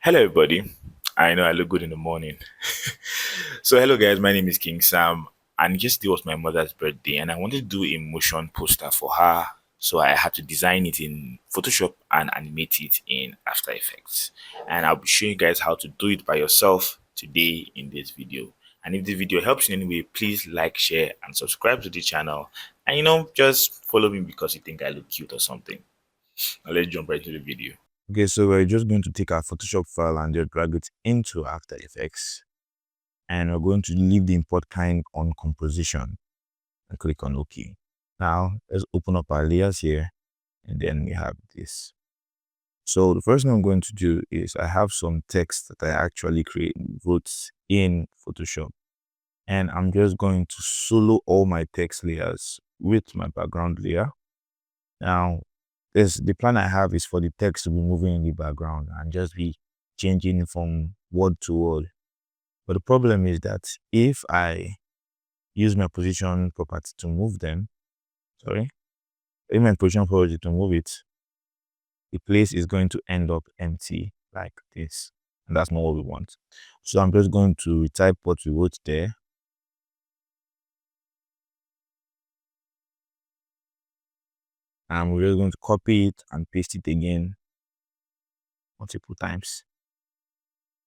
Hello, everybody. I know I look good in the morning. So, hello, guys. My name is King Sam, and yesterday was my mother's birthday, and I wanted to do a motion poster for her. So, I had to design it in Photoshop and animate it in After Effects. And I'll be showing you guys how to do it by yourself today in this video. And if the video helps in any way, please like, share, and subscribe to the channel. And just follow me because you think I look cute or something. Now, let's jump right into the video. Okay, so we're just going to take our Photoshop file and just drag it into After Effects. And we're going to leave the import kind on composition and click on OK. Now, let's open up our layers here. And then we have this. So the first thing I'm going to do is I have some text that I actually wrote in Photoshop. And I'm just going to solo all my text layers with my background layer. Now, the plan I have is for the text to be moving in the background and just be changing from word to word. But the problem is that if I use my position property to move them, if my position property to move it, the place is going to end up empty like this. And that's not what we want. So I'm just going to retype what we wrote there. And we're just going to copy it and paste it again multiple times.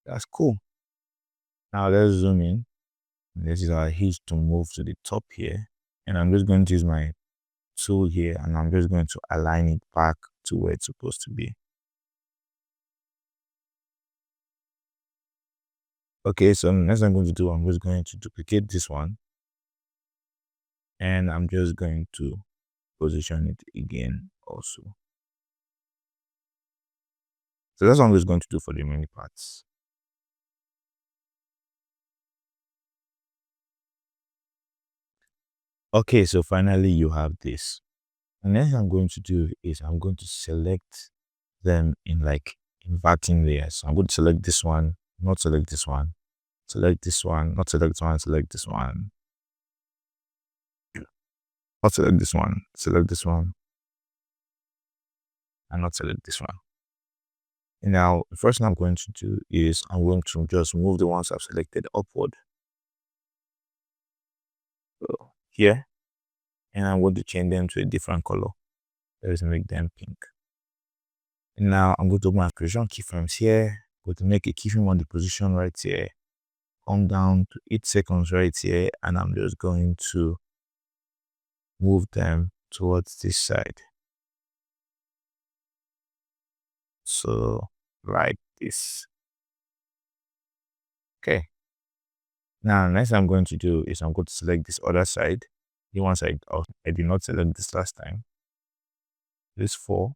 That's cool. Now let's zoom in. This is our hinge to move to the top here. And I'm just going to use my tool here and I'm just going to align it back to where it's supposed to be. Okay, so next I'm going to do, I'm just going to duplicate this one. And I'm just going to position it again also. So that's what I'm just going to do for the remaining parts. Okay, so finally you have this. And next I'm going to do is I'm going to select them in like inverting layers. So I'm going to select this one, not select this one, select this one, not select this one, select this one, not select this one, select this one, and not select this one. And now, the first thing I'm going to do is I'm going to just move the ones I've selected upward. So here, and I'm going to change them to a different color. Let's make them pink. And now I'm going to open my creation keyframes here. Going to make a keyframe on the position right here. Come down to 8 seconds right here, and I'm just going to move them towards this side. So like this. Okay. Now next I'm going to do is I'm going to select this other side. The one side I did not select this last time. This 4.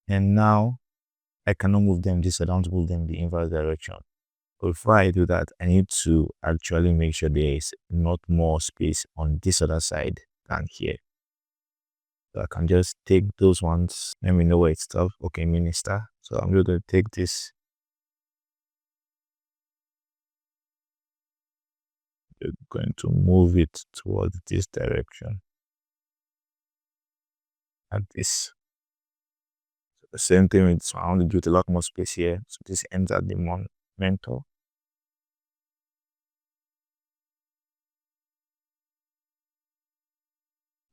And now I cannot move them this side. I want to move them in the inverse direction. But before I do that, I need to actually make sure there is not more space on this other side than here. So I can just take those ones. Let me know where it stops. Okay, minister. So I'm just going to take this. You're going to move it towards this direction. Like this. So the same thing with this one. I want to give it a lot more space here. So this ends at the mentor.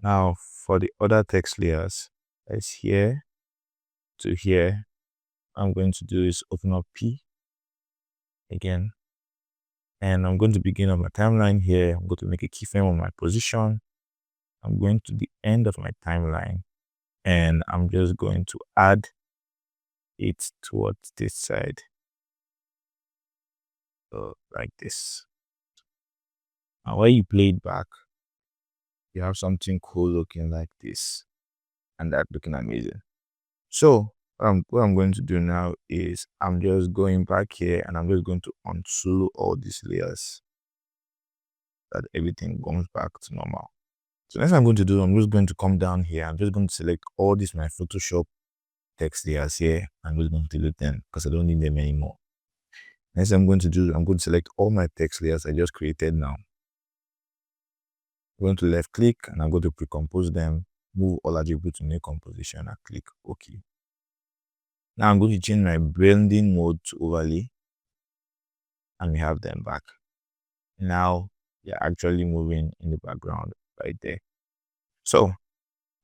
Now for the other text layers, that's here to here. I'm going to do is open up P again. And I'm going to begin on my timeline here. I'm going to make a keyframe on my position. I'm going to the end of my timeline. And I'm just going to add it towards this side. So like this. Now when you play it back, you have something cool looking like this. And that looking amazing. So what I'm going to do now is I'm just going back here and I'm just going to unsolo all these layers that everything comes back to normal. So next I'm going to do, I'm just going to come down here. I'm just going to select all these my Photoshop text layers here. I'm just going to delete them because I don't need them anymore. Next I'm going to do, I'm going to select all my text layers I just created now. I'm going to left click and I'm going to pre-compose them, move all attributes to new composition and click OK. Now I'm going to change my blending mode to overlay, and we have them back. Now they're actually moving in the background right there. So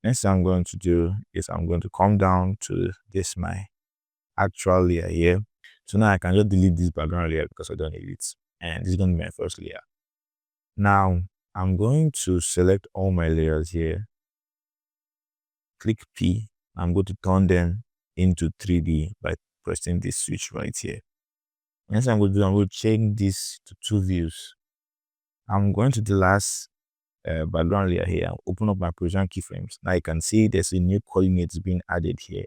next thing I'm going to do is I'm going to come down to this my actual layer here. So now I can just delete this background layer because I don't need it. And this is going to be my first layer. Now I'm going to select all my layers here. Click P. I'm going to turn them into 3D by pressing this switch right here. Next thing I'm going to do, I'm going to change this to 2 views. I'm going to the last background layer here and open up my position keyframes. Now you can see there's a new coordinates being added here.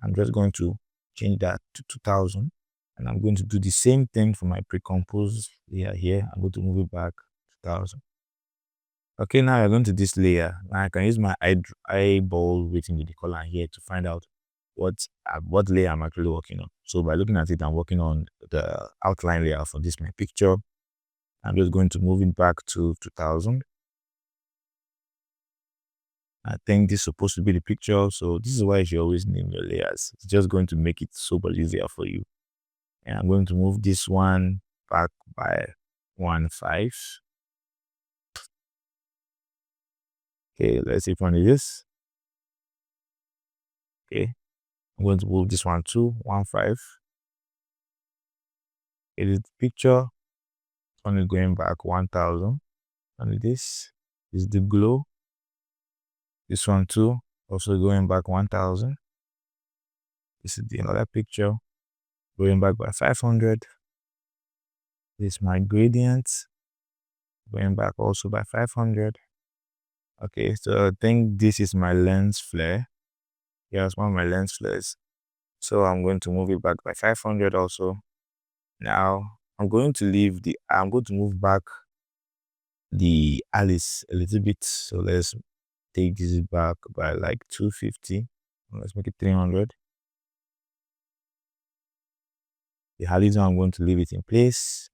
I'm just going to change that to 2000, and I'm going to do the same thing for my pre-compose layer here. I'm going to move it back 2000. Okay, now I'm going to this layer. Now I can use my eyeball weighting with the color here to find out what layer I'm actually working on. So by looking at it, I'm working on the outline layer for this my picture. I'm just going to move it back to 2000. I think this is supposed to be the picture, so this is why you should always name your layers. It's just going to make it super easier for you. And I'm going to move this one back by 1.5. Okay, let's see if one is. Okay, I'm going to move this one to 1.5. It is the picture. Only going back 1000. And this is the glow. This one too, also going back 1000. This is the another picture, going back by 500. This is my gradient, going back also by 500. Okay, so I think this is my lens flare. Yeah, it's one of my lens flares. So I'm going to move it back by 500 also. Now I'm going to move back the Alice a little bit. So let's take this back by like 250. Let's make it 300. The Alice, I'm going to leave it in place.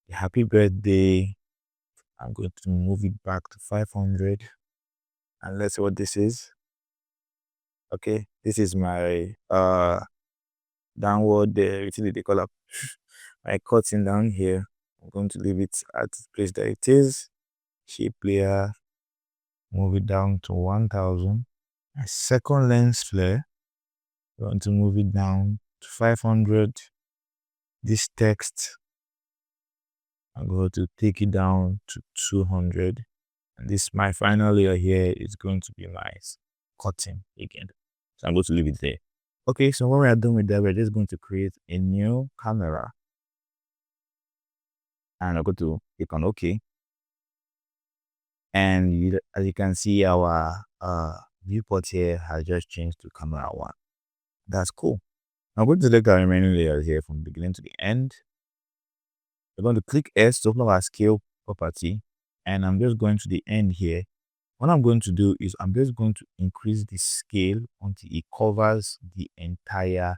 The happy birthday, I'm going to move it back to 500. And let's see what this is. Okay, this is my downward utility they call up my cutting down here. I'm going to leave it at the place that it is. Shape layer, move it down to 1000. My second lens flare, I'm going to move it down to 500. This text, I'm going to take it down to 200. And this my final layer here is going to be my cutting again. So I'm going to leave it there. Okay, so when we are done with that, we're just going to create a new camera. And I'm going to click on OK. And as you can see, our viewport here has just changed to camera 1. That's cool. I'm going to select our remaining layers here from the beginning to the end. We're going to click S to open up our scale property. And I'm just going to the end here. What I'm going to do is I'm just going to increase the scale until it covers the entire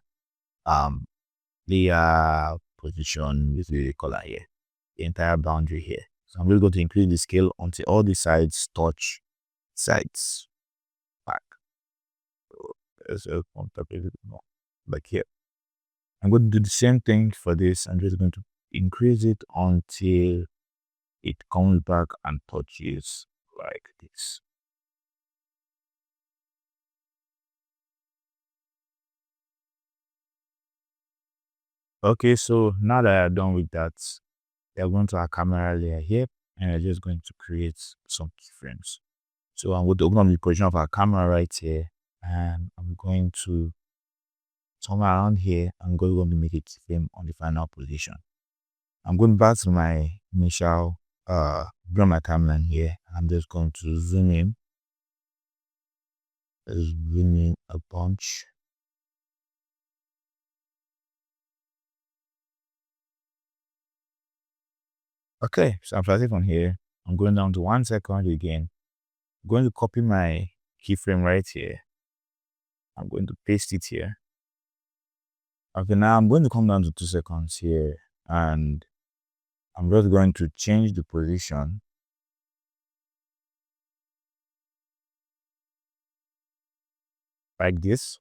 layer position with the color here, the entire boundary here. So I'm just going to increase the scale until all the sides touch sides back. So let's just contact a little more like here. I'm going to do the same thing for this. I'm just going to increase it until it comes back and touches like this. Okay, so now that I'm done with that, we're going to our camera layer here, and we're just going to create some keyframes. So I'm going to open up the position of our camera right here, and I'm going to somewhere around here. I'm going to make it frame on the final position. I'm going back to my initial bring my camera in here. I'm just going to zoom in a bunch. Okay, so I'm starting from here. I'm going down to 1 second again. I'm going to copy my keyframe right here. I'm going to paste it here. Okay, now I'm going to come down to 2 seconds here, and I'm just going to change the position like this.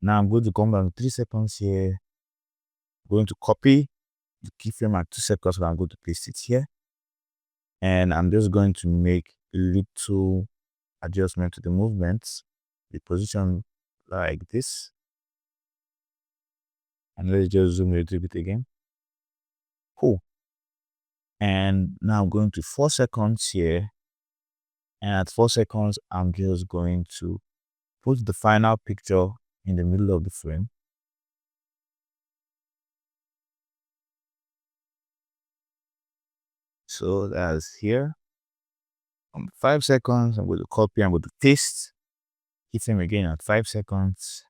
Now I'm going to come down to 3 seconds here. I'm going to copy the keyframe at 2 seconds, and I'm going to paste it here. And I'm just going to make a little adjustment to the movements, the position like this. And let's just zoom a little bit again. Cool. And now I'm going to 4 seconds here. And at 4 seconds, I'm just going to put the final picture in the middle of the frame. So that's here. On 5 seconds, I'm going to copy, I'm going to paste, keyframe again at 5 seconds,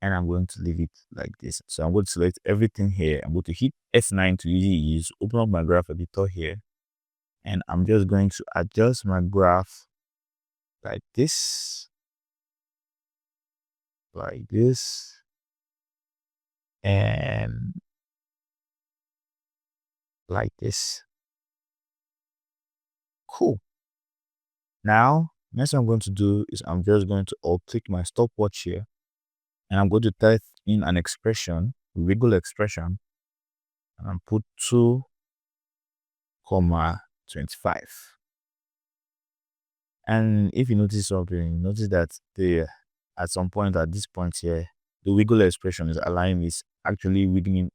and I'm going to leave it like this. So I'm going to select everything here. I'm going to hit F9 to easy ease, open up my graph editor here, and I'm just going to adjust my graph like this, and like this. Cool. Now, next I'm going to do is I'm just going to alt click my stopwatch here, and I'm going to type in an expression, wiggle expression, and put 2,25. And if you notice something, notice that at some point at this point here, the wiggle expression is aligned is actually wiggling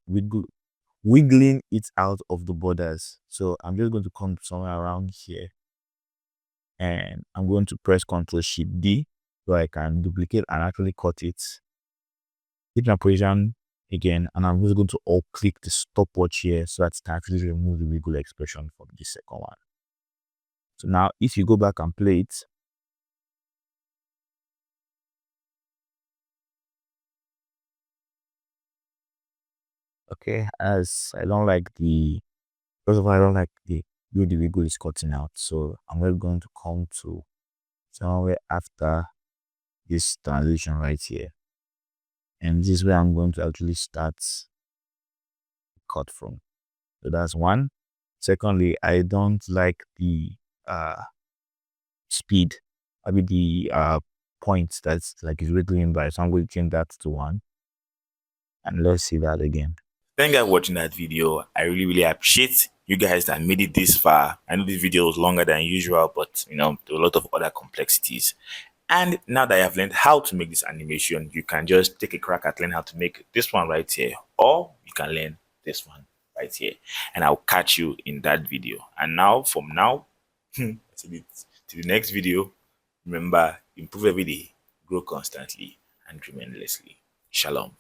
it out of the borders. So I'm just going to come somewhere around here, and I'm going to press Ctrl Shift D so I can duplicate and actually cut it. Hit my position again, and I'm just going to alt click the stopwatch here so that it can actually remove the wiggle expression from the second one. So now if you go back and play it, okay, as I don't like first of all, I don't like the wiggle is cutting out. So I'm just going to come to somewhere after this transition right here. And this is where I'm going to actually start cut from. So that's one. Secondly, I don't like the speed. I mean the point that's like is wiggling by. So I'm going to change that to 1. And let's see that again. Thank you guys for watching that video. I really appreciate you guys that made it this far. I know this video was longer than usual, but there were a lot of other complexities. And now that I have learned how to make this animation, you can just take a crack at learning how to make this one right here, or you can learn this one right here. And I'll catch you in that video. And now, from now to the next video, remember, improve every day, grow constantly, and tremendously. Shalom.